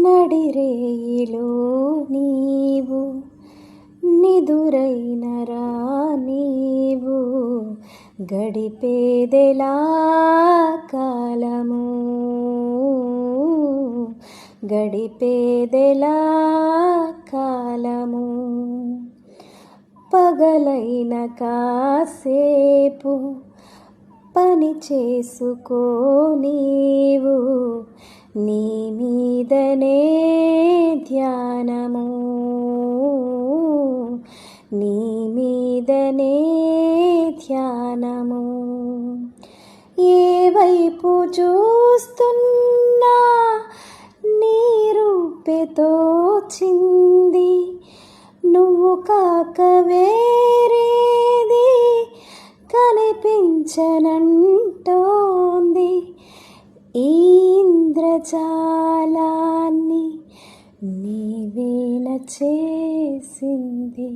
నడిరేయిలో నీవు నిదురైన రా నీవు గడిపేదెలా కాలము గడిపేదెలా కాలము పగలైన కాసేపు పని చేసుకో నీవు నీ మీదనే ధ్యానము నీ మీదనే ధ్యానము ఏ వైపు చూస్తున్నా నీ రూపే తోచింది నువ్వు కాక వేరేది కనిపించనంటోంది ఈ ఇంద్రజాలాన్ని నీవేల చేసింది.